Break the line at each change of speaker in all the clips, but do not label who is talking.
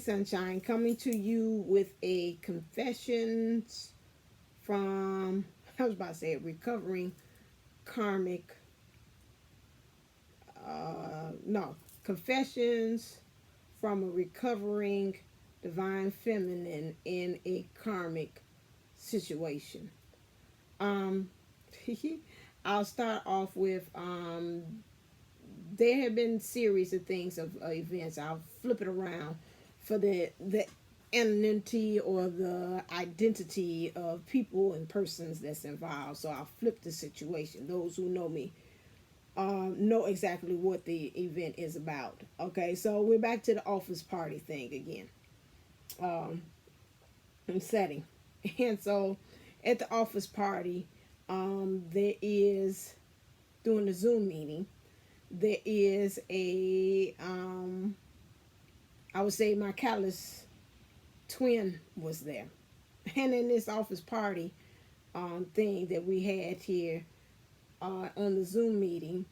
Sunshine, coming to you with a confessions from, I was about to say, recovering karmic, no, confessions from a recovering divine feminine in a karmic situation. Um, I'll start off with, there have been series of things of events. I'll flip it around for the anonymity or the identity of people and persons that's involved. So I'll flip the situation. Those who know me know exactly what the event is about. Okay, so we're back to the office party thing again. Setting. And so at the office party, there is, during the Zoom meeting, there is a, I would say my callous twin was there. And in this office party thing that we had here on the Zoom meeting,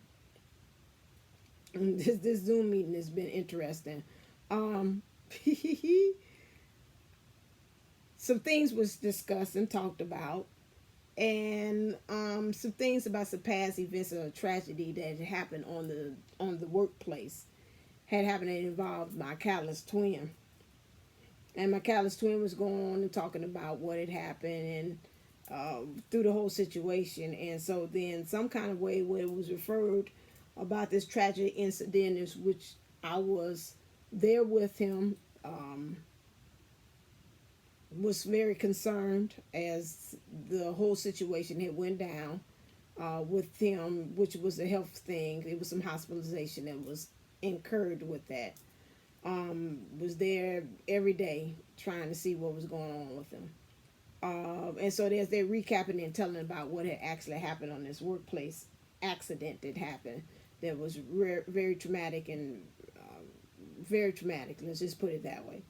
this Zoom meeting has been interesting. Some things was discussed and talked about, and some things about some past events of tragedy that had happened on the workplace had happened that involved my callous twin. And my callous twin was going on and talking about what had happened and through the whole situation. And so then some kind of way where it was referred about this tragic incident, is which I was there with him, was very concerned as the whole situation had went down with him, which was a health thing. It was some hospitalization that was incurred with that. Was there every day trying to see what was going on with him. And so they're recapping and telling about what had actually happened on this workplace accident that happened that was very traumatic and very traumatic. Let's just put it that way.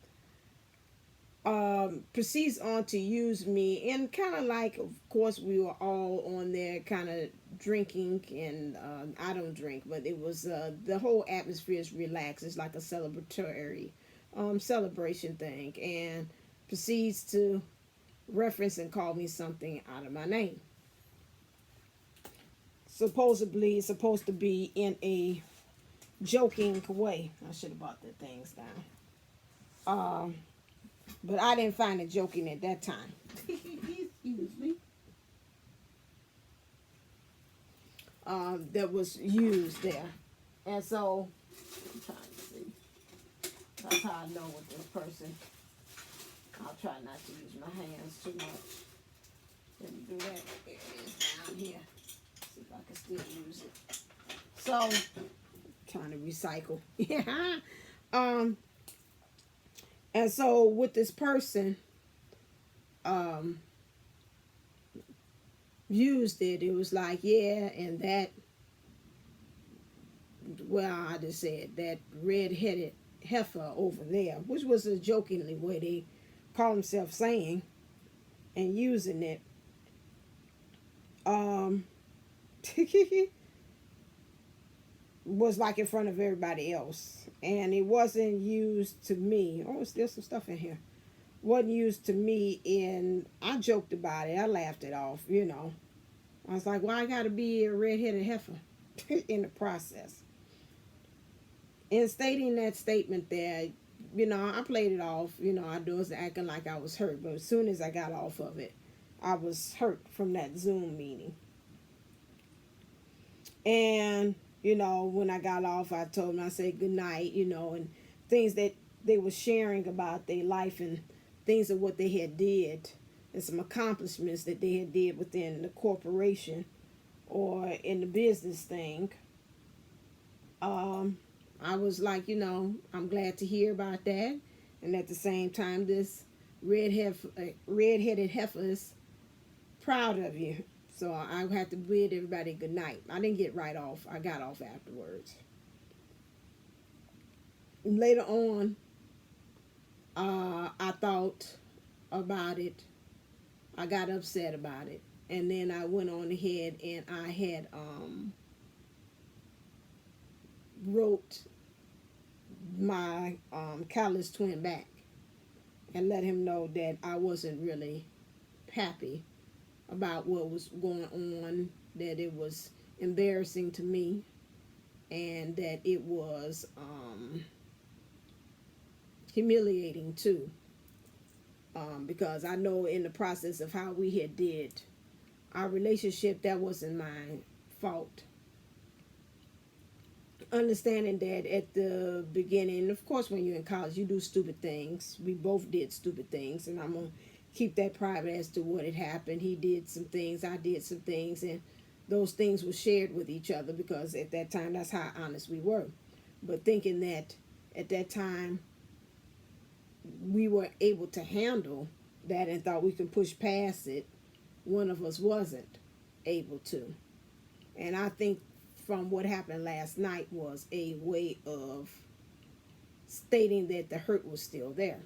Proceeds on to use me, and kind of like, of course, we were all on there kind of drinking, and I don't drink, but it was the whole atmosphere is relaxed. It's like a celebratory celebration thing, and proceeds to reference and call me something out of my name. Supposedly, it's supposed to be in a joking way. I should have brought the things down. But I didn't find it joking at that time. Excuse me. That was used there. And so, I'm trying to see. That's how I know with this person. I'll try not to use my hands too much. Let me do that. There it is down here. See if I can still use it. So, trying to recycle. Yeah. And so with this person, used it. It was like, yeah, and that, well, I just said that red-headed heifer over there, which was a jokingly way they call themselves saying and using it. Was like in front of everybody else, and it wasn't used to me. Oh, there's some stuff in here. Wasn't used to me, and I joked about it. I laughed it off, you know. I was like, well, I got to be a red-headed heifer in the process. In stating that statement there, you know, I played it off. You know, I was acting like I was hurt, but as soon as I got off of it, I was hurt from that Zoom meeting. And you know, when I got off, I told them, I said good night, you know, and things that they were sharing about their life and things of what they had did and some accomplishments that they had did within the corporation or in the business thing. I was like, you know, I'm glad to hear about that. And at the same time, this red-headed heifer is proud of you. So I had to bid everybody good night. I didn't get right off. I got off afterwards. Later on, I thought about it. I got upset about it. And then I went on ahead and I had wrote my callous twin back and let him know that I wasn't really happy about what was going on, that it was embarrassing to me, and that it was humiliating too, because I know in the process of how we had did our relationship, that wasn't my fault. Understanding that at the beginning, of course, when you're in college, you do stupid things. We both did stupid things, and I'm going to keep that private as to what had happened. He did some things, I did some things, and those things were shared with each other because at that time, that's how honest we were. But thinking that at that time, we were able to handle that and thought we could push past it, one of us wasn't able to. And I think from what happened last night was a way of stating that the hurt was still there.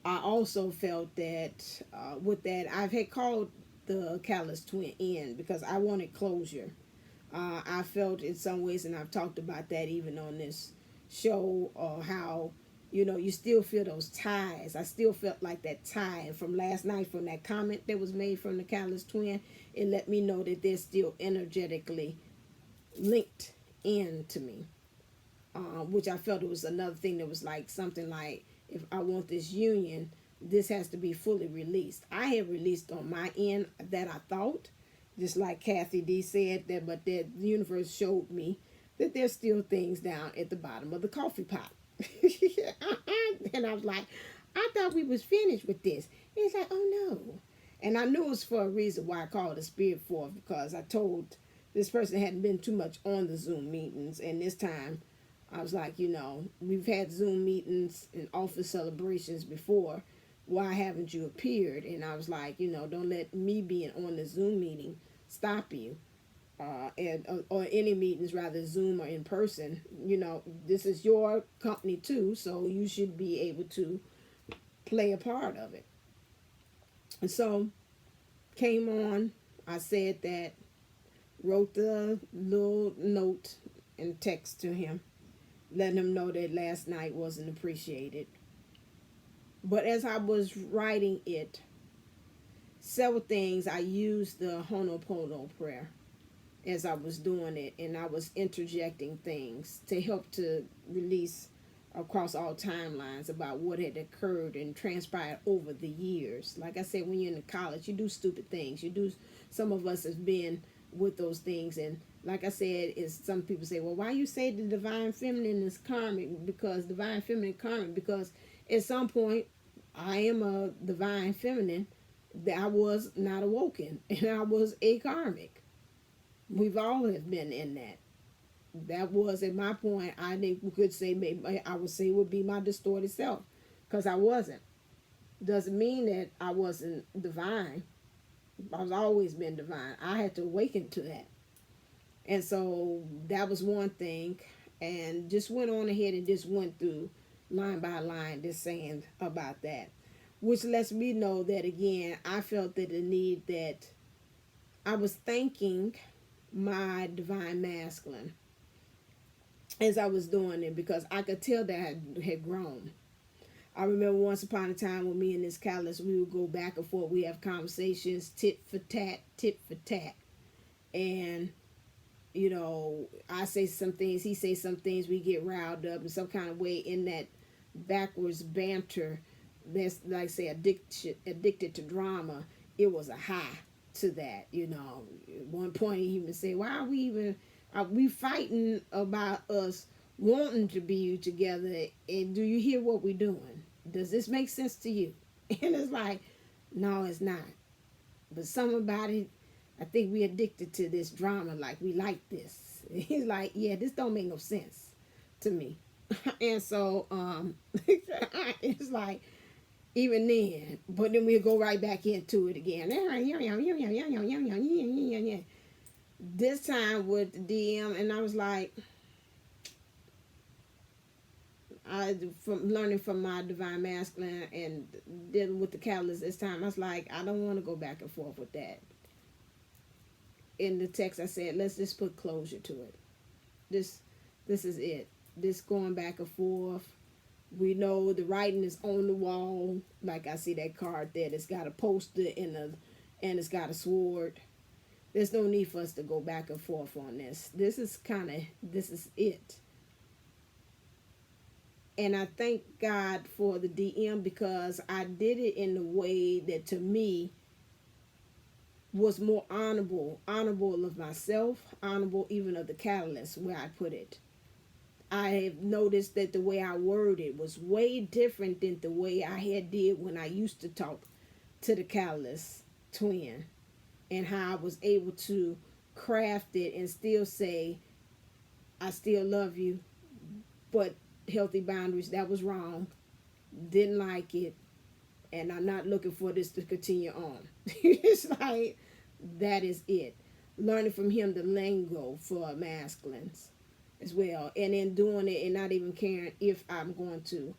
I also felt that with that, I've had called the Callous Twin in because I wanted closure. I felt in some ways, and I've talked about that even on this show, how, you know, you still feel those ties. I still felt like that tie. And from last night, from that comment that was made from the Callous Twin, it let me know that they're still energetically linked in to me. Which I felt it was another thing that was like something like, if I want this union, this has to be fully released. I had released on my end that I thought, just like Kathy D said, that, but that the universe showed me that there's still things down at the bottom of the coffee pot. And I was like, I thought we was finished with this. And it's like, oh no. And I knew it was for a reason why I called the spirit forth, because I told this person hadn't been too much on the Zoom meetings, and this time I was like, you know, we've had Zoom meetings and office celebrations before. Why haven't you appeared? And I was like, you know, don't let me being on the Zoom meeting stop you. Or any meetings, rather Zoom or in person. You know, this is your company too, so you should be able to play a part of it. And so, came on, I said that, wrote the little note and text to him, letting him know that last night wasn't appreciated. But as I was writing it, several things, I used the Ho'oponopono prayer as I was doing it, and I was interjecting things to help to release across all timelines about what had occurred and transpired over the years. Like I said, when you're in college, you do stupid things. Some of us have been with those things, and like I said, is some people say, well, why you say the divine feminine is karmic? Because divine feminine karmic, because at some point I am a divine feminine that I was not awoken, and I was a karmic. We've all have been in that. That was at my point. I think we could say, maybe I would say, would be my distorted self, because I wasn't. Doesn't mean that I wasn't divine. I've always been divine. I had to awaken to that. And so that was one thing, and just went on ahead and just went through line by line, just saying about that, which lets me know that again, I felt that the need that I was thanking my divine masculine as I was doing it, because I could tell that I had grown. I remember once upon a time when me and this Callous, we would go back and forth. We have conversations, tit for tat, tit for tat. And, you know, I say some things, he say some things, we get riled up in some kind of way in that backwards banter. That's, like I say, addicted to drama. It was a high to that, you know. At one point he even said, why are we fighting about us wanting to be together, and do you hear what we're doing? Does this make sense to you? And it's like, no, it's not. But somebody, I think we addicted to this drama, like we like this. He's like, yeah, this don't make no sense to me. And so it's like, even then, but then we'll go right back into it again. This time with the DM, and I was like, from learning from my divine masculine and dealing with the Callous this time, I was like, I don't want to go back and forth with that. In the text, I said, let's just put closure to it. This is it. This going back and forth, We know the writing is on the wall. Like I see that card there that's got a poster and it's got a sword. There's no need for us to go back and forth on this. This is it. And I thank God for the DM because I did it in a way that to me was more honorable of myself, honorable even of the catalyst where I put it. I have noticed that the way I worded was way different than the way I had did when I used to talk to the catalyst twin, and how I was able to craft it and still say, I still love you, but healthy boundaries, that was wrong, didn't like it, and I'm not looking for this to continue on. It's like, that is it. Learning from him the lingo for masculines as well, and then doing it and not even caring if I'm going to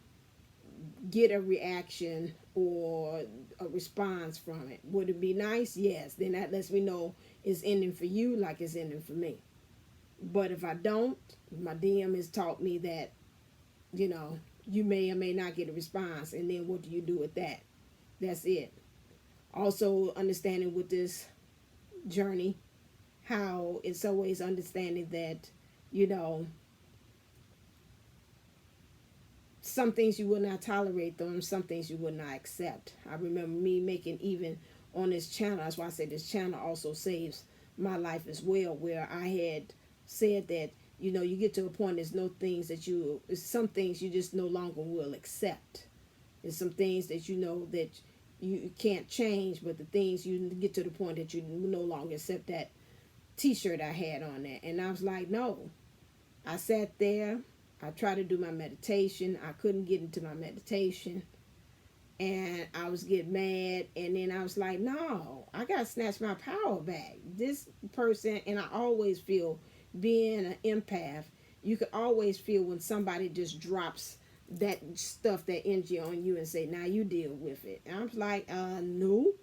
get a reaction or a response from it. Would it be nice? Yes. Then that lets me know it's ending for you like it's ending for me. But if I don't, my DM has taught me that, you may or may not get a response, and then what do you do with that? That's it. Also understanding with this journey how it's always understanding that, some things you will not tolerate them, some things you will not accept. I remember me making, even on this channel, that's why I say this channel also saves my life as well, where I had said that, you get to a point, there's some things you just no longer will accept. There's some things that that you can't change, but the things you get to the point that you no longer accept. That t-shirt I had on there, and I was like, no. I sat there, I tried to do my meditation, I couldn't get into my meditation, and I was getting mad, and then I was like, no, I gotta snatch my power back. This person, and I always feel, being an empath, you could always feel when somebody just drops that stuff, that energy on you, and say, now you deal with it. And I was like, no,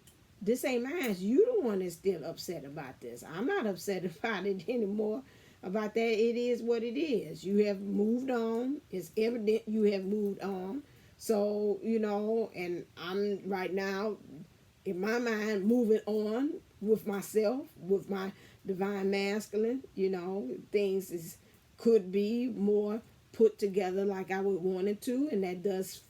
this ain't mine. You the one that's still upset about this. I'm not upset about it anymore. About that, it is what it is. You have moved on. It's evident you have moved on. So, and I'm right now, in my mind, moving on with myself, with my divine masculine. Things could be more put together like I would want it to, and that does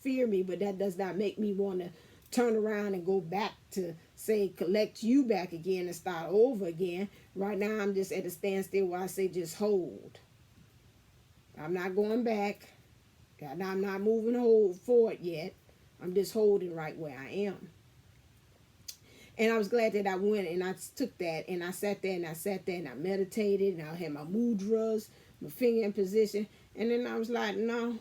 fear me, but that does not make me want to turn around and go back to say collect you back again and start over again. Right now I'm just at a standstill where I say just hold. I'm not going back. I'm not moving forward yet. I'm just holding right where I am. And I was glad that I went and I took that and I sat there and I meditated and I had my mudras, my finger in position, and then I was like, no,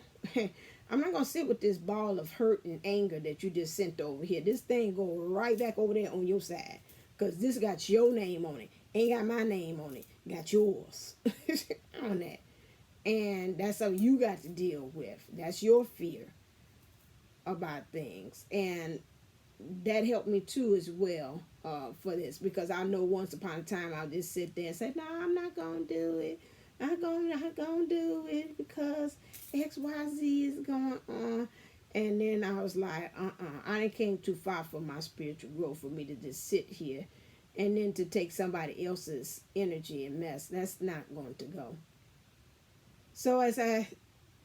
I'm not going to sit with this ball of hurt and anger that you just sent over here. This thing go right back over there on your side. Because this got your name on it. Ain't got my name on it. Got yours on that. And that's something you got to deal with. That's your fear about things. And that helped me too as well for this. Because I know once upon a time I'll just sit there and say, no, I'm not going to do it. I'm not gonna do it because XYZ is going on. And then I was like, I done came too far for my spiritual growth for me to just sit here and then to take somebody else's energy and mess. That's not going to go. So as I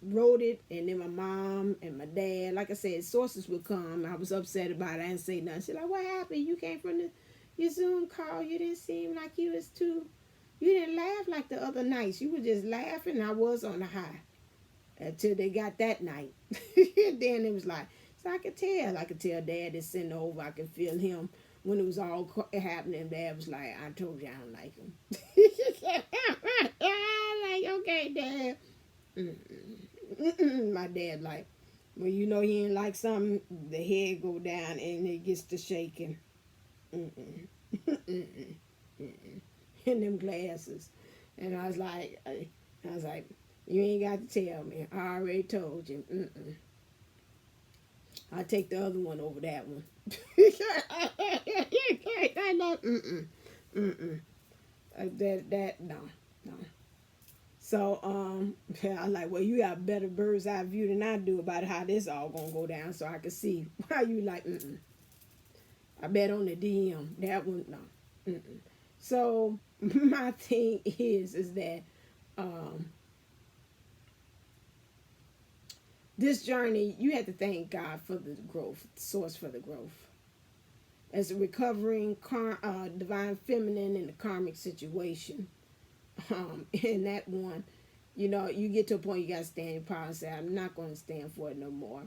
wrote it, and then my mom and my dad, like I said, sources would come. I was upset about it. I didn't say nothing. She's like, what happened? You came from your Zoom call. You didn't seem like you was too... You didn't laugh like the other nights. You were just laughing. I was on a high until they got that night. Then it was like, so I could tell Dad is sitting over. I could feel him when it was all happening. Dad was like, I told you I don't like him. Like, okay, Dad. My dad like, when he ain't like something, the head go down and it gets to shaking. In them glasses. And I was like, you ain't got to tell me. I already told you. I'll take the other one over that one. No. So, yeah, I like, well, you got a better bird's eye view than I do about how this all gonna go down, so I can see why you like, I bet on the DM. That one, no. So, my thing is that, um, this journey, you have to thank God for the growth, source for the growth. As a recovering divine feminine in the karmic situation, in that one, you get to a point you got to stand your power and say, I'm not going to stand for it no more.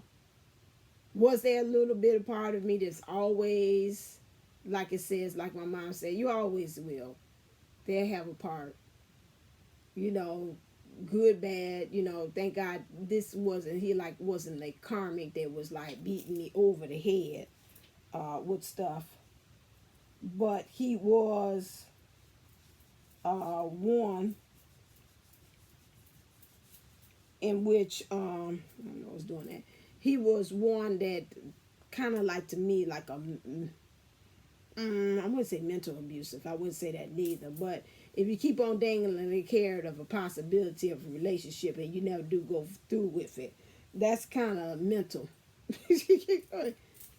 Was there a little bit of part of me that's always, like it says, like my mom said, you always will. They have a part, good, bad, thank God this wasn't like karmic that was like beating me over the head with stuff. But he was one in which I don't know what's doing that. He was one that kind of like, to me, like a I wouldn't say mental abusive. I wouldn't say that neither. But if you keep on dangling the carrot of a possibility of a relationship and you never do go through with it, that's kind of mental.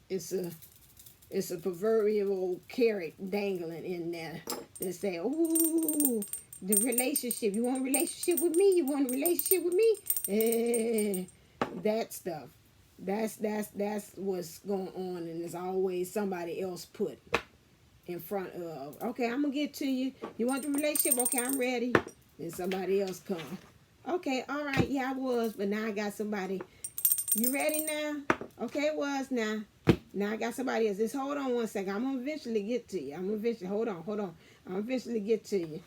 It's a proverbial carrot dangling in there that say, "Ooh, the relationship. You want a relationship with me? You want a relationship with me?" That stuff. That's what's going on, and there's always somebody else put in front of. Okay, I'm gonna get to you. You want the relationship? Okay, I'm ready. Then somebody else come. Okay, all right, yeah, I was, but now I got somebody. You ready now? Okay, it was now. Now I got somebody else. Just hold on one second. I'm gonna eventually get to you. Hold on. I'm gonna eventually get to you.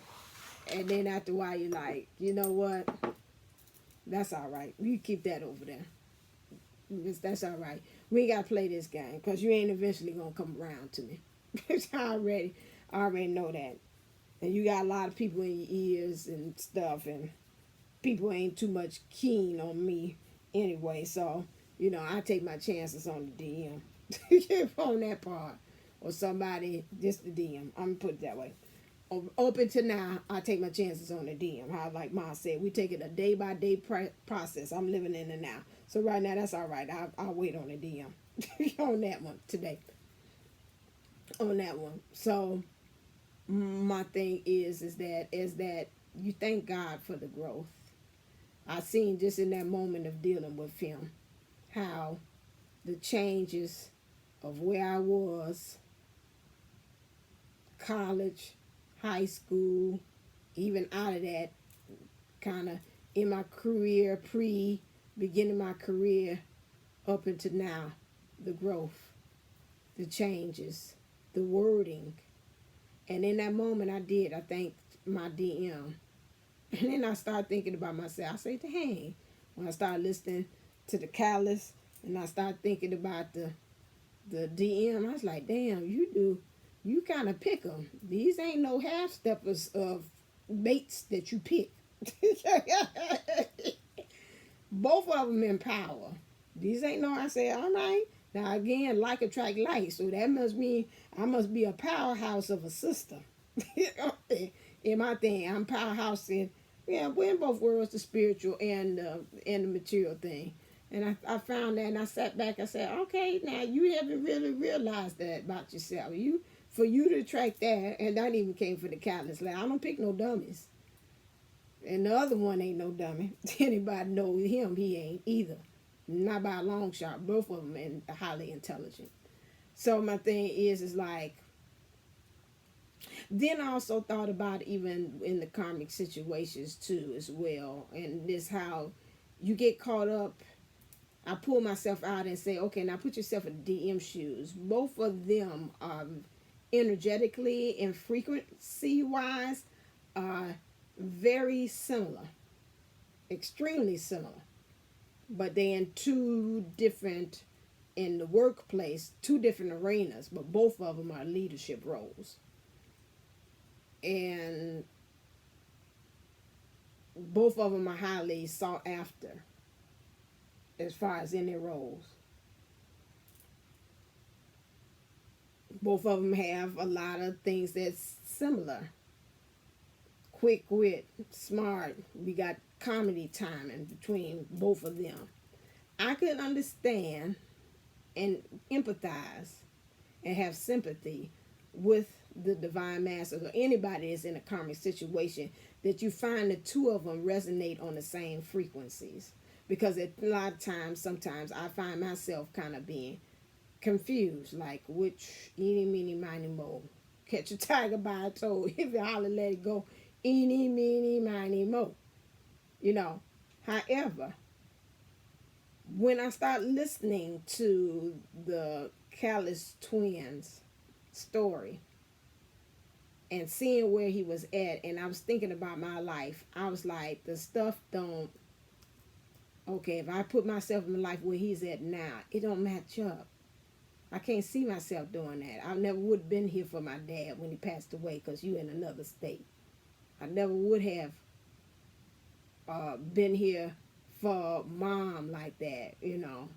And then after a while, you're like, you know what? That's all right. You keep that over there. That's all right. We ain't gotta play this game because you ain't eventually gonna come around to me. I already know that. And you got a lot of people in your ears and stuff, and people ain't too much keen on me anyway. So, I take my chances on the DM. On that part. Or somebody, just the DM. I'm gonna put it that way. Up until now, I take my chances on the DM. How, like Ma said, we take it a day by day process. I'm living in the now. So right now, that's all right. I'll wait on the DM on that one today. On that one. So my thing is that you thank God for the growth. I seen just in that moment of dealing with him how the changes of where I was, college, high school, even out of that, kind of in my career, beginning my career up until now, the growth, the changes, the wording. And in that moment I thanked my DM. And then I started thinking about myself. I said, dang, when I started listening to the Callous and I started thinking about the DM, I was like, damn, you kind of pick them. These ain't no half steppers of mates that you pick. Both of them in power. These ain't no, I said, all right. Now again, like attract like, so that must mean I must be a powerhouse of a sister. In my thing, I'm powerhouse in, we're in both worlds, the spiritual and the material thing. And I found that, and I sat back. I said, okay, now you haven't really realized that about yourself. For you to attract that, and that even came for the Callous. Like, I don't pick no dummies. And the other one ain't no dummy. Anybody know him, he ain't either. Not by a long shot. Both of them are highly intelligent. So my thing is like, then I also thought about even in the karmic situations too as well. And this how you get caught up. I pull myself out and say, okay, now put yourself in DM shoes. Both of them are energetically and frequency wise are very similar. Extremely similar. But they're in two different, in the workplace, two different arenas, but both of them are leadership roles. And both of them are highly sought after as far as in their roles. Both of them have a lot of things that's similar. quick wit, smart. We got comedy timing between both of them. I could understand and empathize and have sympathy with the divine masters or anybody that's in a karmic situation, that you find the two of them resonate on the same frequencies. Because a lot of times, sometimes I find myself kind of being confused, like which eeny, meeny, miny, mo. Catch a tiger by a toe. If you holler, let it go. Eeny, meeny, miny, mo. You know. However, when I start listening to the Callis twins story and seeing where he was at, and I was thinking about my life, I was like, the stuff don't, okay, if I put myself in my life where he's at now, it don't match up. I can't see myself doing that. I never would have been here for my dad when he passed away because you in another state. I never would have been here for mom like that, you know.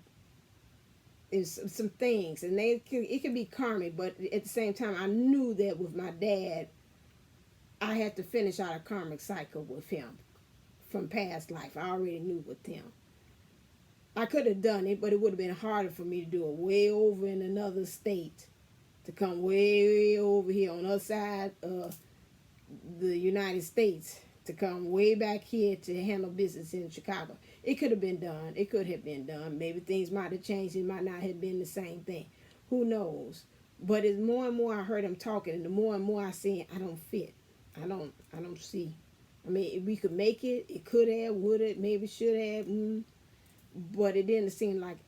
It's some things, and it can be karmic, but at the same time, I knew that with my dad, I had to finish out a karmic cycle with him from past life. I already knew with him. I could have done it, but it would have been harder for me to do it way over in another state, to come way over here on the other side of the United States, to come way back here to handle business in Chicago. It could have been done. It could have been done. Maybe things might have changed. It might not have been the same thing. Who knows? But as more and more I heard him talking, and the more and more I see, I don't fit. I don't see. I mean, if we could make it, it could have, would it, maybe should have, but it didn't seem like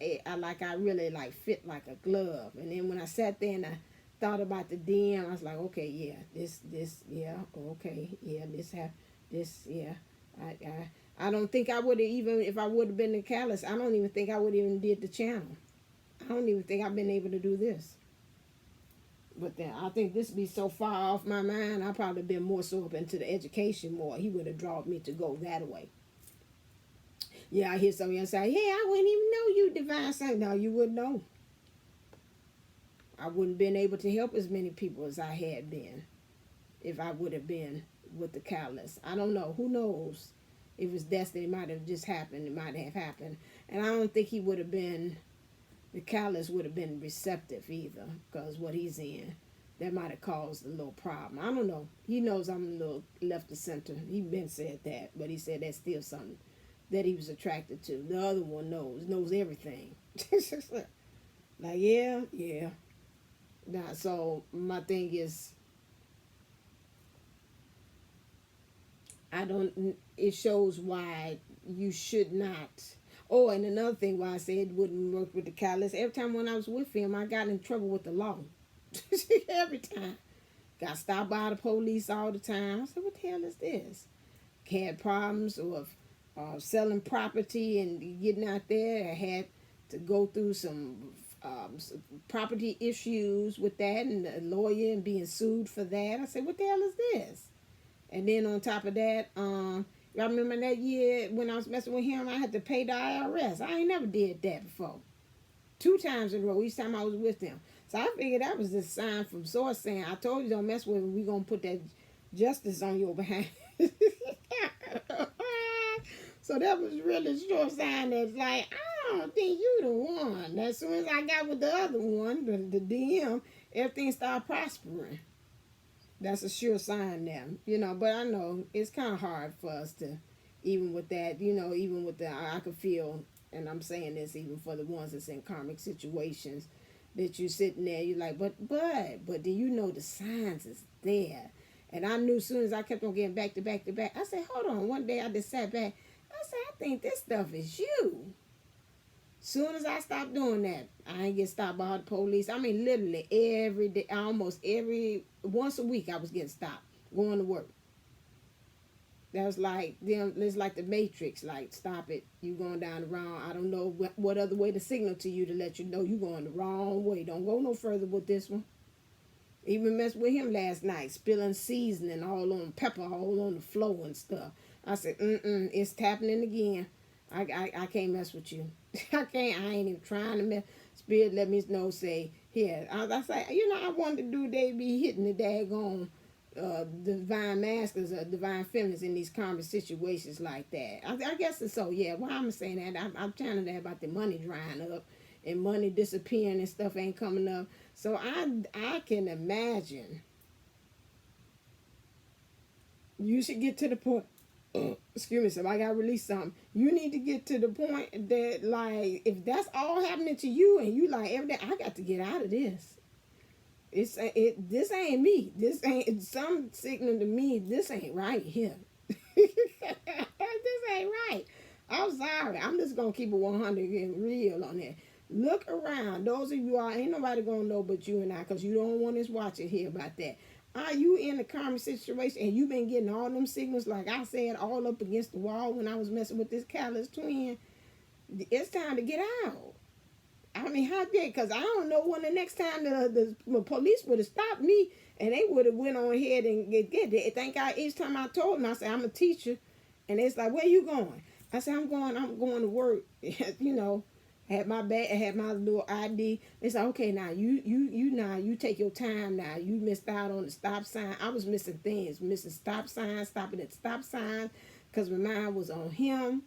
I really like fit like a glove. And then when I sat there and I thought about the DM, I was like, okay, yeah, this, yeah, okay, yeah, yeah. I don't think I would have, even if I would have been in Callus, I don't even think I would have even did the channel. I don't even think I've been able to do this. But then I think this be so far off my mind, I probably been more so up into the education more. He would have drawn me to go that way. Yeah, I hear some of you say, yeah, I wouldn't even know you divine saint. No, you wouldn't know. I wouldn't been able to help as many people as I had been if I would have been with the Callus. I don't know. Who knows? If it's destiny, it might have just happened. It might have happened. And I don't think he would have been, the Callus would have been receptive either, because what he's in, that might have caused a little problem. I don't know. He knows I'm a little left of center. He been said that, but he said that's still something that he was attracted to. The other one knows everything. Like, yeah. Now, so my thing is, it shows why you should not. Oh, and another thing why I said it wouldn't work with the Callus, every time when I was with him, I got in trouble with the law. Every time. Got stopped by the police all the time. I said, what the hell is this? Had problems with selling property and getting out there. I had to go through some property issues with that, and the lawyer and being sued for that. I said, what the hell is this? And then on top of that, I remember that year when I was messing with him, I had to pay the IRS. I ain't never did that before. 2 times in a row, each time I was with them. So I figured that was the sign from source saying, I told you don't mess with him, we going to put that justice on your behind. So that was really a sure sign that's like, I don't think you the one. As soon as I got with the other one, the DM, everything started prospering. That's a sure sign there, you know. But I know it's kind of hard for us to, even with that, you know, even with the, I could feel, and I'm saying this even for the ones that's in karmic situations, that you're sitting there, you're like, but do you know the signs is there? And I knew as soon as I kept on getting back to back to back, I said, hold on. One day I just sat back. I said, I think this stuff is you. Soon as I stopped doing that, I ain't get stopped by the police. I mean, literally every day, once a week I was getting stopped, going to work. That was like them. It's like the Matrix. Like, stop it. You going down the wrong. I don't know what other way to signal to you to let you know you going the wrong way. Don't go no further with this one. Even messed with him last night, spilling seasoning all on pepper, all on the floor and stuff. I said, it's happening again. I can't mess with you. I ain't even trying to mess. Spirit let me know, say, here. I say, you know, I wanted to do, they be hitting the daggone divine masculines or divine feminines in these karmic situations like that. I guess it's so. Yeah, why I'm saying that, I'm channeling that about the money drying up and money disappearing and stuff ain't coming up. So I can imagine you should get to the point. Excuse me, so I gotta release something. You need to get to the point that, like, if that's all happening to you and you like every day, I got to get out of this. This ain't me. This ain't some signal to me. This ain't right here. This ain't right. I'm sorry. I'm just gonna keep it 100 and real on that. Look around. Those of you ain't nobody gonna know but you and I, because you don't want us watching here about that. Are you in a karmic situation and you been getting all them signals, like I said, all up against the wall when I was messing with this callous twin? It's time to get out. I mean, how did? Because I don't know when the next time the police would have stopped me and they would have went on ahead and get it. Thank God each time I told them, I said, I'm a teacher. And it's like, where you going? I said, I'm going to work. You know, had my bag, had my little ID. It's like, okay, now you take your time now. You missed out on the stop sign. I was missing things, missing stop signs, stopping at stop signs because my mind was on him.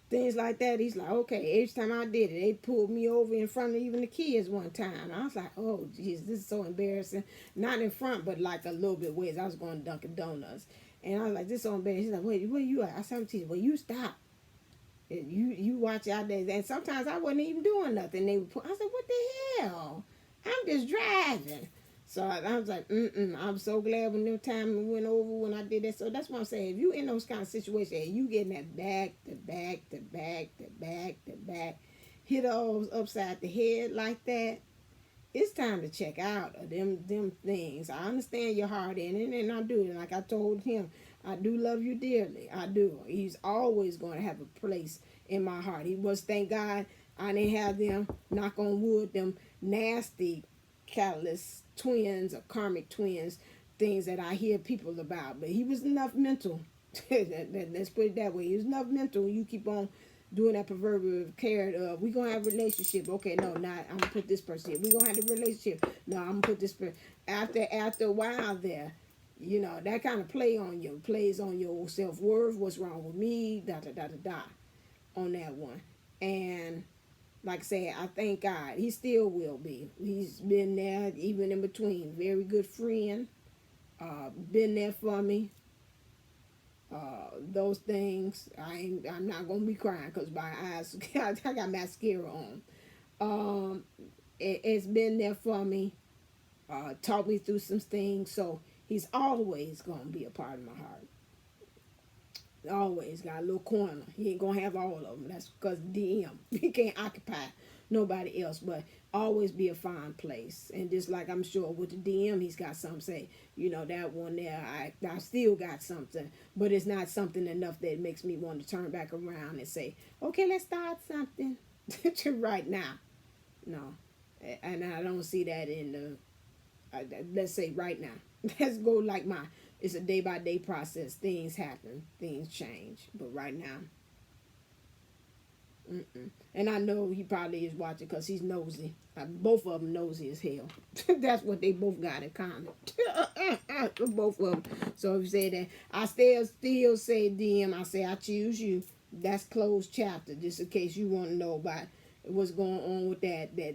Things like that. He's like, okay, each time I did it, they pulled me over in front of even the kids one time. I was like, oh, geez, this is so embarrassing. Not in front, but like a little bit ways. I was going to Dunkin' Donuts. And I was like, this is so embarrassing. He's like, wait, where you at? I said, I'm teaching. Well, you stop. You watch out there. And sometimes I wasn't even doing nothing. They would I said, what the hell? I'm just driving. So I was like, I'm so glad when the time went over when I did that. So that's what I'm saying. If you in those kind of situations and you getting that back to back to back to back to back, hit all upside the head like that, it's time to check out of them things. I understand your heart in it, and I do. And like I told him, I do love you dearly. I do. He's always going to have a place in my heart. He was, thank God, I didn't have them, knock on wood, them nasty catalyst twins or karmic twins, things that I hear people about. But he was enough mental. Let's put it that way. He was enough mental. You keep on doing that proverbial carrot of, we gonna have a relationship. Okay, no, not I'm gonna put this person here. We gonna have a relationship. No, I'm gonna put this person. After a while there, you know, that kind of plays on your self-worth. What's wrong with me? Da da da da da. On that one. And like I said, I thank God. He still will be. He's been there even in between. Very good friend. Been there for me. Those things. I'm not gonna be crying because my eyes. I got mascara on. It's been there for me. Taught me through some things. So he's always gonna be a part of my heart. Always got a little corner. He ain't gonna have all of them. That's because DM. He can't occupy nobody else, but always be a fine place. And just like I'm sure with the DM, he's got something to say, you know, that one there, I still got something, but it's not something enough that makes me want to turn back around and say, okay, let's start something right now. No. And I don't see that in the, let's say right now. Let's go like it's a day-by-day process. Things happen. Things change. But right now, and I know he probably is watching because he's nosy. Both of them nosy as hell. That's what they both got in common. Both of them. So if you say that, I still say DM, I say I choose you. That's closed chapter, just in case you want to know about what's going on with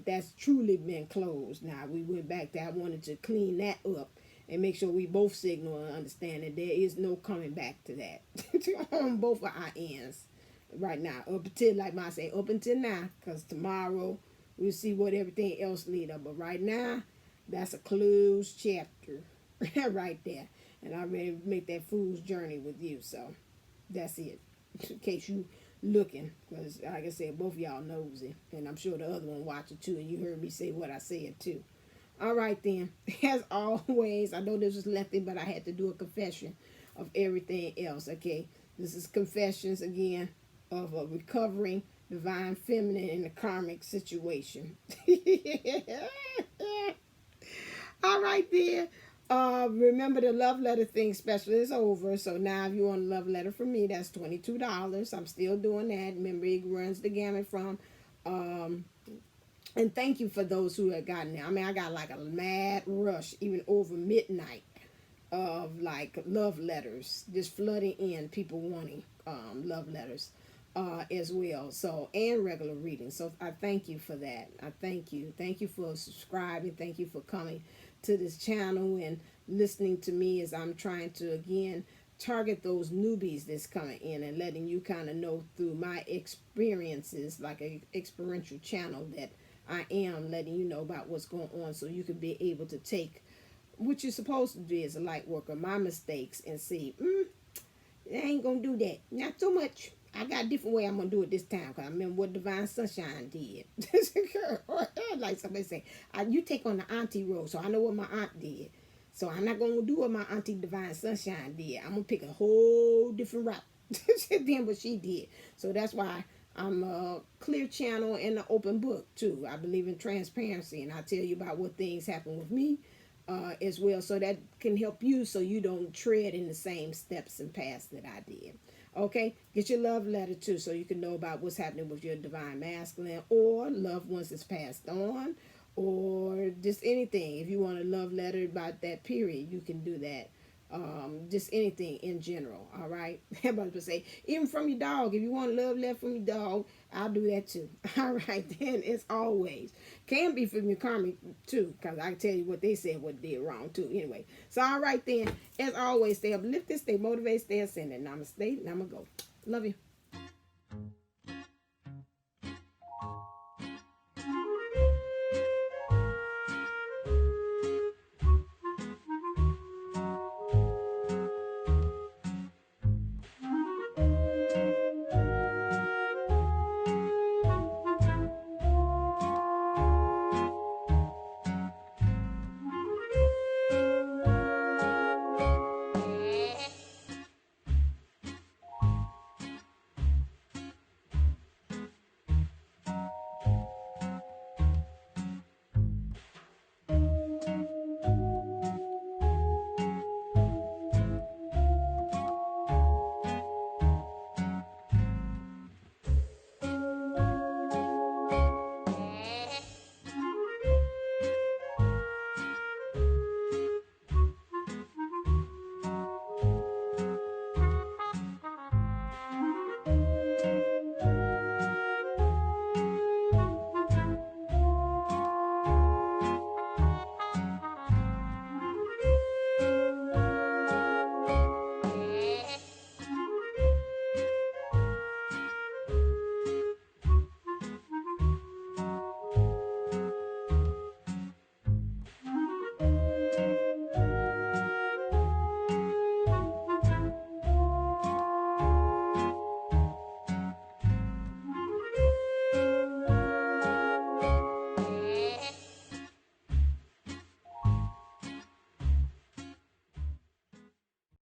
that's truly been closed. Now, we went back there. I wanted to clean that up and make sure we both signal and understand that there is no coming back to that on both of our ends right now. Up until, like I say, up until now, because tomorrow we'll see what everything else lead up. But right now, that's a closed chapter right there. And I'm ready to make that fool's journey with you. So that's it. In case you looking, because like I said, both of y'all nosy. And I'm sure the other one watching too. And you heard me say what I said too. All right, then. As always, I know this was lengthy, but I had to do a confession of everything else, okay? This is confessions, again, of a recovering divine feminine in a karmic situation. All right, then. Remember the love letter thing special is over. So now if you want a love letter from me, that's $22. I'm still doing that. Remember, it runs the gamut from... and thank you for those who have gotten there. I mean, I got like a mad rush, even over midnight. of like love letters just flooding in, people wanting love letters as well. So, and regular reading. So I thank you for that. I thank you. Thank you for subscribing. Thank you for coming to this channel and listening to me as I'm trying to again target those newbies that's coming in and letting you kind of know through my experiences, like a experiential channel, that I am letting you know about what's going on, so you can be able to take what you're supposed to do as a light worker, my mistakes, and see, I ain't gonna do that, not so much. I got a different way I'm gonna do it this time, because I remember what Divine Sunshine did. Like somebody say, you take on the auntie role, so I know what my aunt did. So I'm not going to do what my auntie Divine Sunshine did. I'm going to pick a whole different route than what she did. So that's why I'm a clear channel and an open book too. I believe in transparency, and I tell you about what things happen with me as well. So that can help you so you don't tread in the same steps and paths that I did. Okay, get your love letter too, so you can know about what's happening with your divine masculine or loved ones that's passed on, or just anything. If you want a love letter about that period, you can do that. Just anything in general. All right. Everybody would say, even from your dog. If you want a love letter from your dog, I'll do that too. All right. Then, as always, can be from your karmic too, because I can tell you what they said, what they did wrong too. Anyway, so all right then. As always, stay uplifted, stay motivated, stay ascended. Namaste. Namago. Love you.